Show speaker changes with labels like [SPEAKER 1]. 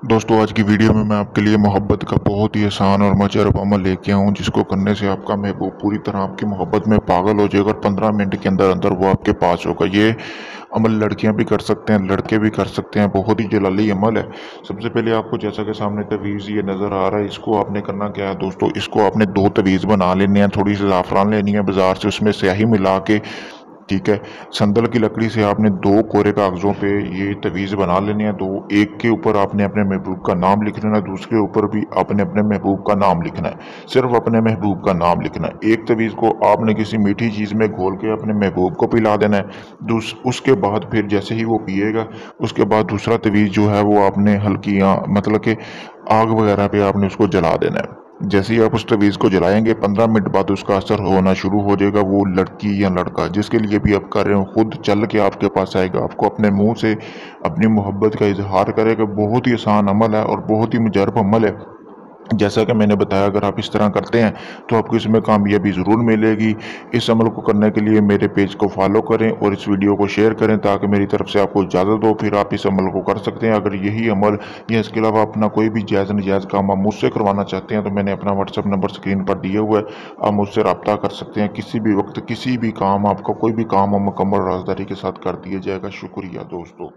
[SPEAKER 1] दोस्तों आज की वीडियो में मैं आपके लिए मोहब्बत का बहुत ही आसान और मुजरब अमल लेके आऊँ जिसको करने से आपका महबूब पूरी तरह आपकी मोहब्बत में पागल हो जाएगा और 15 मिनट के अंदर अंदर वो आपके पास होगा। ये अमल लड़कियां भी कर सकते हैं, लड़के भी कर सकते हैं। बहुत ही जलाली अमल है। सबसे पहले आपको जैसा कि सामने तवीज़ ये नज़र आ रहा है, इसको आपने करना क्या है दोस्तों, इसको आपने 2 तवीज़ बना लेने हैं। थोड़ी सी ज़ाफ़रान लेनी है बाज़ार से, उसमें स्याही मिला के, ठीक है। संदल की लकड़ी से आपने 2 कोरे कागज़ों पे ये तवीज़ बना लेने हैं। 2 एक के ऊपर आपने अपने महबूब का नाम लिख लेना है, दूसरे ऊपर भी आपने अपने महबूब का नाम लिखना है। सिर्फ़ अपने महबूब का नाम लिखना है। एक तवीज़ को आपने किसी मीठी चीज़ में घोल के अपने महबूब को पिला देना है। उसके बाद फिर जैसे ही वो पिएगा, उसके बाद दूसरा तवीज़ जो है वो आपने हल्की मतलब कि आग वगैरह पे आपने उसको जला देना है। जैसे ही आप उस तवीज़ को जलाएंगे 15 मिनट बाद उसका असर होना शुरू हो जाएगा। वो लड़की या लड़का जिसके लिए भी आप कर रहे हो खुद चल के आपके पास आएगा, आपको अपने मुंह से अपनी मोहब्बत का इजहार करेगा। बहुत ही आसान अमल है और बहुत ही मुजरब अमल है। जैसा कि मैंने बताया, अगर आप इस तरह करते हैं तो आपको इसमें कामयाबी ज़रूर मिलेगी। इस अमल को करने के लिए मेरे पेज को फॉलो करें और इस वीडियो को शेयर करें ताकि मेरी तरफ से आपको इजाज़त हो, फिर आप इस अमल को कर सकते हैं। अगर यही अमल या इसके अलावा अपना कोई भी जायज़ नजायज़ काम आप मुझसे करवाना चाहते हैं तो मैंने अपना व्हाट्सअप नंबर स्क्रीन पर दिया हुआ है। आप मुझसे रब्ता कर सकते हैं। किसी भी वक्त किसी भी काम, आपका कोई भी काम मुकम्मल राजदारी के साथ कर दिया जाएगा। शुक्रिया दोस्तों।